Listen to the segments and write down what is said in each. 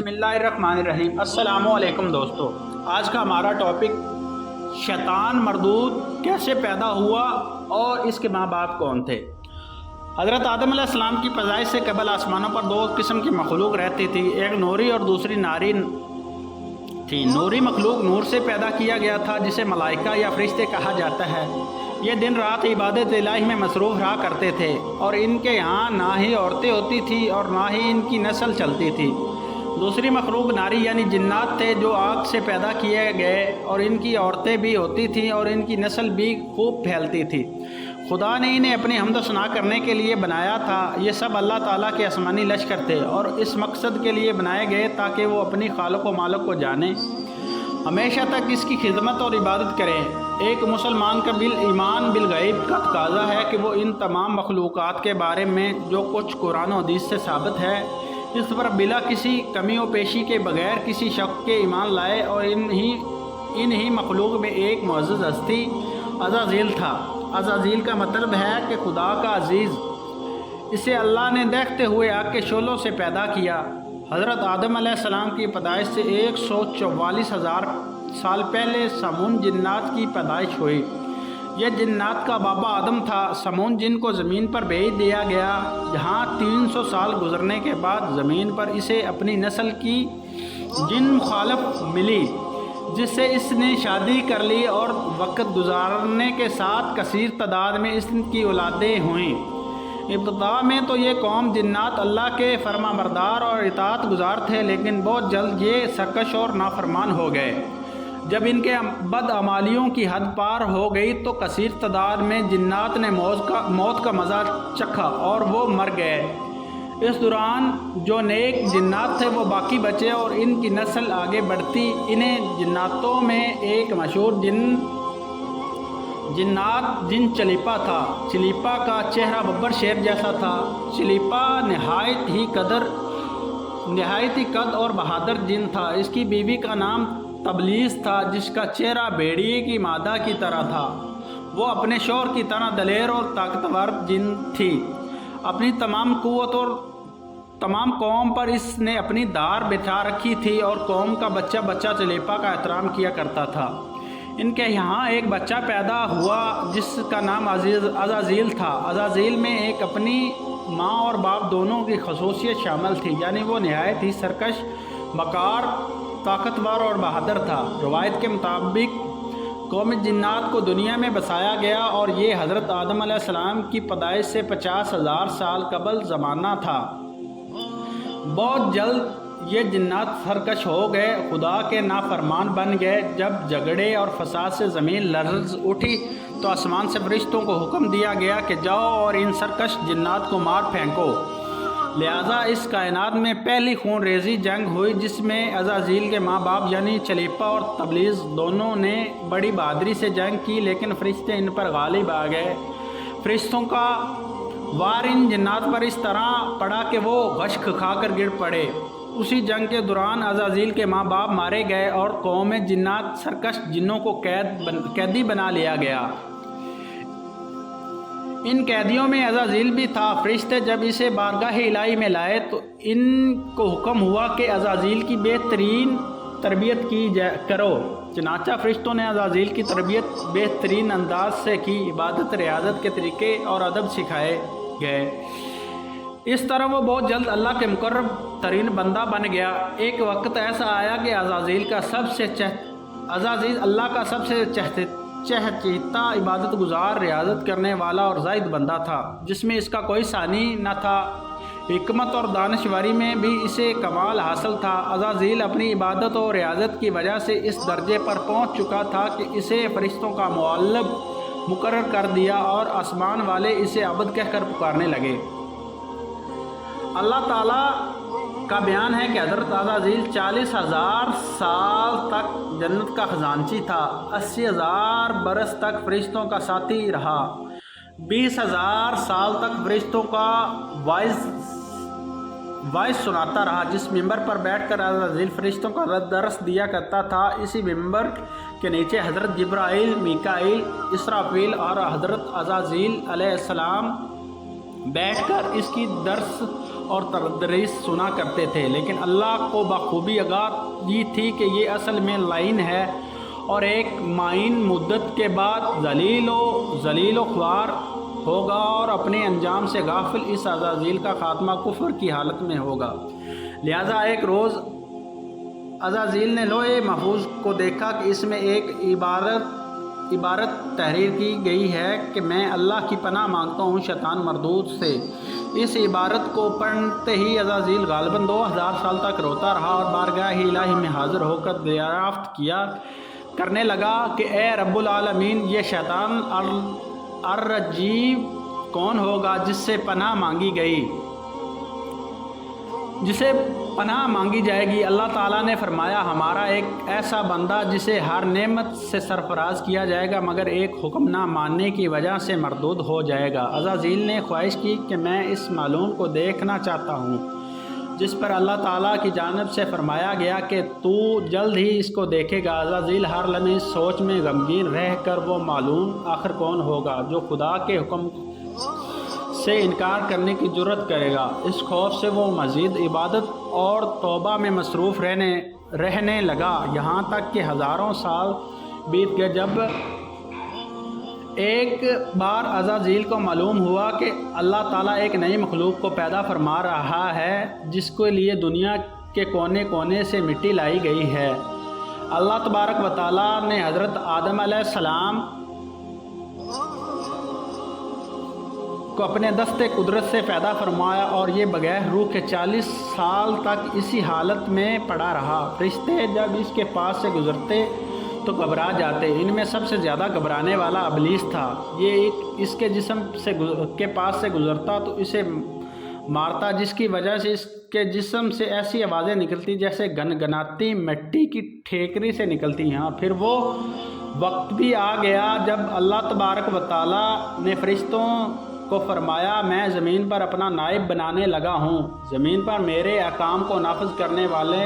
بسم اللہ الرحمن الرحیم۔ السلام علیکم دوستو، آج کا ہمارا ٹاپک شیطان مردود کیسے پیدا ہوا اور اس کے ماں باپ کون تھے۔ حضرت آدم علیہ السلام کی پیدائش سے قبل آسمانوں پر دو قسم کی مخلوق رہتی تھی، ایک نوری اور دوسری ناری تھی۔ نوری مخلوق نور سے پیدا کیا گیا تھا جسے ملائکہ یا فرشتے کہا جاتا ہے۔ یہ دن رات عبادت الہی میں مصروف رہا کرتے تھے اور ان کے یہاں نہ ہی عورتیں ہوتی تھیں اور نہ ہی ان کی نسل چلتی تھی۔ دوسری مخلوق ناری یعنی جنات تھے جو آگ سے پیدا کیے گئے اور ان کی عورتیں بھی ہوتی تھیں اور ان کی نسل بھی خوب پھیلتی تھی۔ خدا نے انہیں اپنی حمد و ثنا کرنے کے لیے بنایا تھا۔ یہ سب اللہ تعالیٰ کے آسمانی لشکر تھے اور اس مقصد کے لیے بنائے گئے تاکہ وہ اپنی خالق و مالک کو جانیں، ہمیشہ تک اس کی خدمت اور عبادت کریں۔ ایک مسلمان کا ایمان بالغیب کا تقاضا ہے کہ وہ ان تمام مخلوقات کے بارے میں جو کچھ قرآن و حدیث سے ثابت ہے اس پر بلا کسی کمی و پیشی کے بغیر کسی شک کے ایمان لائے۔ اور انہی مخلوق میں ایک معزز ہستی عزازیل تھا۔ عزازیل کا مطلب ہے کہ خدا کا عزیز۔ اسے اللہ نے دیکھتے ہوئے آگ کے شعلوں سے پیدا کیا۔ حضرت آدم علیہ السلام کی پیدائش سے 144,000 سال پہلے سمون جنات کی پیدائش ہوئی۔ یہ جنات کا بابا آدم تھا۔ سمون جن کو زمین پر بھیج دیا گیا، جہاں 300 سال گزرنے کے بعد زمین پر اسے اپنی نسل کی جن مخالف ملی جس سے اس نے شادی کر لی اور وقت گزارنے کے ساتھ کثیر تعداد میں اس کی اولادیں ہوئیں۔ ابتدا میں تو یہ قوم جنات اللہ کے فرما بردار اور اطاعت گزار تھے، لیکن بہت جلد یہ سرکش اور نافرمان ہو گئے۔ جب ان کے بدعمالیوں کی حد پار ہو گئی تو کثیر تعداد میں جنات نے موت کا مزہ چکھا اور وہ مر گئے۔ اس دوران جو نیک جنات تھے وہ باقی بچے اور ان کی نسل آگے بڑھتی۔ انہیں جناتوں میں ایک مشہور جن چلیپا تھا۔ چلیپا کا چہرہ ببر شیر جیسا تھا۔ چلیپا نہایت ہی قد اور بہادر جن تھا۔ اس کی بیوی کا نام تبلیس تھا جس کا چہرہ بھیڑیے کی مادہ کی طرح تھا۔ وہ اپنے شوہر کی طرح دلیر اور طاقتور جن تھی۔ اپنی تمام قوت اور تمام قوم پر اس نے اپنی دار بچھا رکھی تھی اور قوم کا بچہ چلیپا کا احترام کیا کرتا تھا۔ ان کے یہاں ایک بچہ پیدا ہوا جس کا نام عزازیل تھا۔ عزازیل میں ایک اپنی ماں اور باپ دونوں کی خصوصیت شامل تھی، یعنی وہ نہایت ہی سرکش، مکار، طاقتور اور بہادر تھا۔ روایت کے مطابق قوم جنات کو دنیا میں بسایا گیا اور یہ حضرت آدم علیہ السلام کی پیدائش سے 50,000 سال قبل زمانہ تھا۔ بہت جلد یہ جنات سرکش ہو گئے، خدا کے نافرمان بن گئے۔ جب جھگڑے اور فساد سے زمین لرز اٹھی تو آسمان سے فرشتوں کو حکم دیا گیا کہ جاؤ اور ان سرکش جنات کو مار پھینکو۔ لہٰذا اس کائنات میں پہلی خون ریزی جنگ ہوئی جس میں عزازیل کے ماں باپ یعنی چلیپا اور تبلیس دونوں نے بڑی بہادری سے جنگ کی، لیکن فرشتے ان پر غالب آ گئے۔ فرشتوں کا وار ان جنات پر اس طرح پڑا کہ وہ غشق کھا کر گر پڑے۔ اسی جنگ کے دوران عزازیل کے ماں باپ مارے گئے اور قوم جنات سرکش جنوں کو قیدی بنا لیا گیا۔ ان قیدیوں میں عزازیل بھی تھا۔ فرشتے جب اسے بارگاہ الہی میں لائے تو ان کو حکم ہوا کہ عزازیل کی بہترین تربیت کی کرو۔ چنانچہ فرشتوں نے عزازیل کی تربیت بہترین انداز سے کی۔ عبادت، ریاضت کے طریقے اور ادب سکھائے گئے۔ اس طرح وہ بہت جلد اللہ کے مقرب ترین بندہ بن گیا۔ ایک وقت ایسا آیا کہ عزازیل اللہ کا سب سے چہچیتا، عبادت گزار، ریاضت کرنے والا اور زاہد بندہ تھا جس میں اس کا کوئی ثانی نہ تھا۔ حکمت اور دانشوری میں بھی اسے کمال حاصل تھا۔ عزازیل اپنی عبادت اور ریاضت کی وجہ سے اس درجے پر پہنچ چکا تھا کہ اسے فرشتوں کا معلم مقرر کر دیا اور آسمان والے اسے عبد کہہ کر پکارنے لگے۔ اللہ تعالیٰ کا بیان ہے کہ حضرت عزازیل 40,000 سال تک جنت کا خزانچی تھا، 80,000 برس تک فرشتوں کا ساتھی رہا، 20,000 سال تک فرشتوں کا وائس سناتا رہا۔ جس ممبر پر بیٹھ کر عزازیل فرشتوں کا درس دیا کرتا تھا، اسی ممبر کے نیچے حضرت جبرائیل، میکائیل، اسرافیل اور حضرت عزازیل علیہ السلام بیٹھ کر اس کی درس اور تدریس سنا کرتے تھے، لیکن اللہ کو بخوبی آگاہی تھی کہ یہ اصل میں لعین ہے اور ایک معین مدت کے بعد ذلیل و خوار ہوگا اور اپنے انجام سے غافل اس عزازیل کا خاتمہ کفر کی حالت میں ہوگا۔ لہذا ایک روز عزازیل نے لوح محفوظ کو دیکھا کہ اس میں ایک عبارت تحریر کی گئی ہے کہ میں اللہ کی پناہ مانگتا ہوں شیطان مردود سے۔ اس عبارت کو پڑھتے ہی عزازیل غالباً 2000 سال تک روتا رہا اور بارگاہ الہی میں حاضر ہو کر دریافت کرنے لگا کہ اے رب العالمین، یہ شیطان الرجیم کون ہوگا جسے پناہ مانگی جائے گی؟ اللہ تعالیٰ نے فرمایا، ہمارا ایک ایسا بندہ جسے ہر نعمت سے سرفراز کیا جائے گا مگر ایک حکم نہ ماننے کی وجہ سے مردود ہو جائے گا۔ عزازیل نے خواہش کی کہ میں اس معلوم کو دیکھنا چاہتا ہوں، جس پر اللہ تعالیٰ کی جانب سے فرمایا گیا کہ تو جلد ہی اس کو دیکھے گا۔ عزازیل ہر لمحے اس سوچ میں غمگین رہ کر وہ معلوم آخر کون ہوگا جو خدا کے حکم سے انکار کرنے کی جرت کرے گا۔ اس خوف سے وہ مزید عبادت اور توبہ میں مصروف رہنے لگا، یہاں تک کہ ہزاروں سال بیت گئے۔ جب ایک بار عزازیل کو معلوم ہوا کہ اللہ تعالیٰ ایک نئی مخلوق کو پیدا فرما رہا ہے جس کے لیے دنیا کے کونے کونے سے مٹی لائی گئی ہے، اللہ تبارک و تعالیٰ نے حضرت آدم علیہ السلام کو اپنے دست قدرت سے پیدا فرمایا اور یہ بغیر روح کے 40 سال تک اسی حالت میں پڑا رہا۔ فرشتے جب اس کے پاس سے گزرتے تو گھبرا جاتے۔ ان میں سب سے زیادہ گھبرانے والا ابلیس تھا۔ یہ اس کے جسم کے پاس سے گزرتا تو اسے مارتا، جس کی وجہ سے اس کے جسم سے ایسی آوازیں نکلتی جیسے گنگناتی مٹی کی ٹھیکری سے نکلتی ہیں۔ پھر وہ وقت بھی آ گیا جب اللہ تبارک و تعالیٰ نے فرشتوں کو فرمایا، میں زمین پر اپنا نائب بنانے لگا ہوں، زمین پر میرے احکام کو نافذ کرنے والے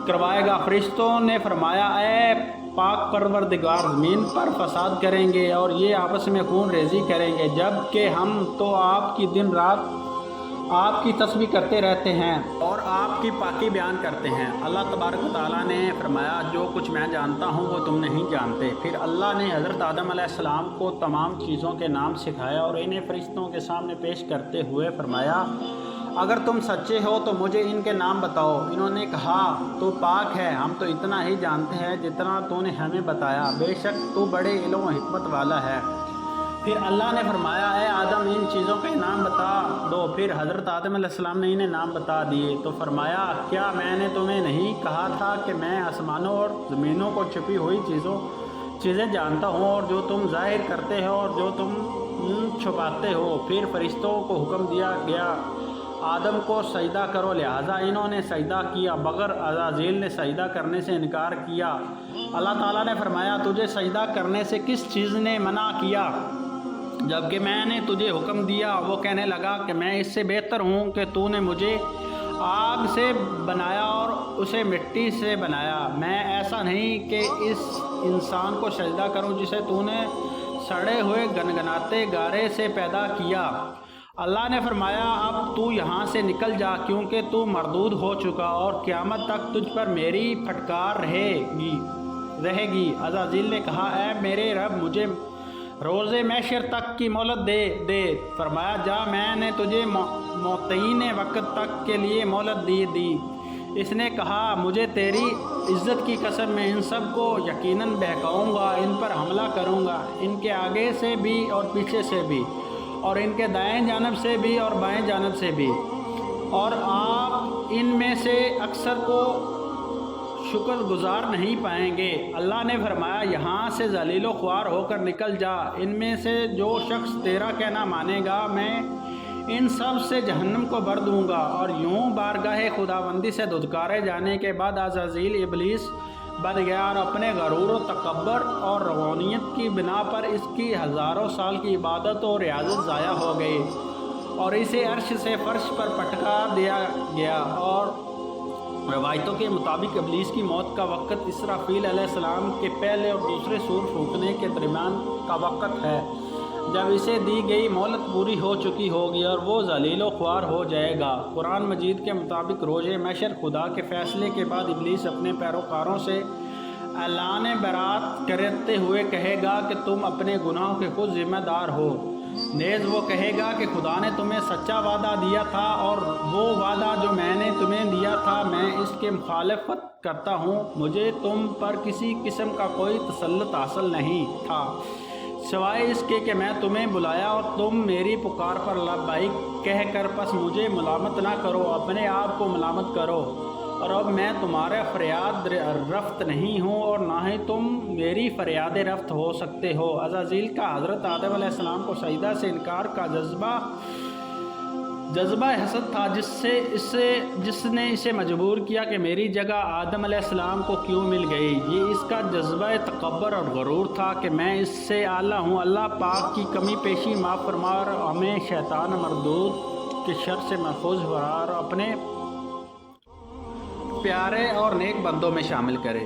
کروائے گا۔ فرشتوں نے فرمایا، اے پاک پروردگار، زمین پر فساد کریں گے اور یہ آپس میں خون ریزی کریں گے، جبکہ ہم تو آپ کی دن رات آپ کی تسبیح کرتے رہتے ہیں اور آپ کی پاکی بیان کرتے ہیں۔ اللہ تبارک و تعالیٰ نے فرمایا، جو کچھ میں جانتا ہوں وہ تم نہیں جانتے۔ پھر اللہ نے حضرت آدم علیہ السلام کو تمام چیزوں کے نام سکھایا اور انہیں فرشتوں کے سامنے پیش کرتے ہوئے فرمایا، اگر تم سچے ہو تو مجھے ان کے نام بتاؤ۔ انہوں نے کہا، تو پاک ہے، ہم تو اتنا ہی جانتے ہیں جتنا تو نے ہمیں بتایا، بے شک تو بڑے علم و حکمت والا ہے۔ پھر اللہ نے فرمایا، اے آدم، ان چیزوں کے نام بتا دو۔ پھر حضرت آدم علیہ السلام نے انہیں نام بتا دیے تو فرمایا، کیا میں نے تمہیں نہیں کہا تھا کہ میں آسمانوں اور زمینوں کو چھپی ہوئی چیزیں جانتا ہوں، اور جو تم ظاہر کرتے ہو اور جو تم چھپاتے ہو۔ پھر فرشتوں کو حکم دیا گیا، آدم کو سجدہ کرو، لہٰذا انہوں نے سجدہ کیا مگر عزازیل نے سجدہ کرنے سے انکار کیا۔ اللہ تعالیٰ نے فرمایا، تجھے سجدہ کرنے سے کس چیز نے منع کیا جبکہ میں نے تجھے حکم دیا؟ وہ کہنے لگا کہ میں اس سے بہتر ہوں کہ تو نے مجھے آگ سے بنایا اور اسے مٹی سے بنایا۔ میں ایسا نہیں کہ اس انسان کو سجدہ کروں جسے تو نے سڑے ہوئے گنگناتے گارے سے پیدا کیا۔ اللہ نے فرمایا، اب تو یہاں سے نکل جا، کیونکہ تو مردود ہو چکا اور قیامت تک تجھ پر میری پھٹکار رہے گی۔ عزازیل نے کہا، اے میرے رب، مجھے روز محشر تک کی مہلت دے۔ فرمایا، جا، میں نے تجھے معتین وقت تک کے لیے مہلت دی۔ اس نے کہا، مجھے تیری عزت کی قسم میں ان سب کو یقیناً بہکاؤں گا، ان پر حملہ کروں گا، ان کے آگے سے بھی اور پیچھے سے بھی، اور ان کے دائیں جانب سے بھی اور بائیں جانب سے بھی، اور آپ ان میں سے اکثر کو شکر گزار نہیں پائیں گے۔ اللہ نے فرمایا، یہاں سے ذلیل و خوار ہو کر نکل جا، ان میں سے جو شخص تیرا کہنا مانے گا میں ان سب سے جہنم کو بھر دوں گا۔ اور یوں بارگاہ خداوندی سے دھتکارے جانے کے بعد عزازیل ابلیس بن گیا اور اپنے غرور و تکبر اور روانیت کی بنا پر اس کی ہزاروں سال کی عبادت اور ریاضت ضائع ہو گئی اور اسے عرش سے فرش پر پٹکا دیا گیا۔ اور روایتوں کے مطابق ابلیس کی موت کا وقت اسرافیل علیہ السلام کے پہلے اور دوسرے سور پھونکنے کے درمیان کا وقت ہے، جب اسے دی گئی مہلت پوری ہو چکی ہوگی اور وہ ذلیل و خوار ہو جائے گا۔ قرآن مجید کے مطابق روز محشر خدا کے فیصلے کے بعد ابلیس اپنے پیروکاروں سے اعلان برات کرتے ہوئے کہے گا کہ تم اپنے گناہوں کے خود ذمہ دار ہو۔ نیز وہ کہے گا کہ خدا نے تمہیں سچا وعدہ دیا تھا اور وہ وعدہ جو میں نے تمہیں دیا تھا میں اس کے مخالفت کرتا ہوں۔ مجھے تم پر کسی قسم کا کوئی تسلط حاصل نہیں تھا سوائے اس کے کہ میں تمہیں بلایا اور تم میری پکار پر لبیک کہہ کر پس مجھے ملامت نہ کرو، اپنے آپ کو ملامت کرو۔ اور اب میں تمہارا فریاد رفت نہیں ہوں اور نہ ہی تم میری فریاد رفت ہو سکتے ہو۔ عزازیل کا حضرت آدم علیہ السلام کو سجدہ سے انکار کا جذبہ حسد تھا جس نے اسے مجبور کیا کہ میری جگہ آدم علیہ السلام کو کیوں مل گئی۔ یہ اس کا جذبہ تکبر اور غرور تھا کہ میں اس سے اعلیٰ ہوں۔ اللہ پاک کی کمی پیشی معاف فرما اور ہمیں شیطان مردود کے شر سے محفوظ فرما اور اپنے پیارے اور نیک بندوں میں شامل کرے۔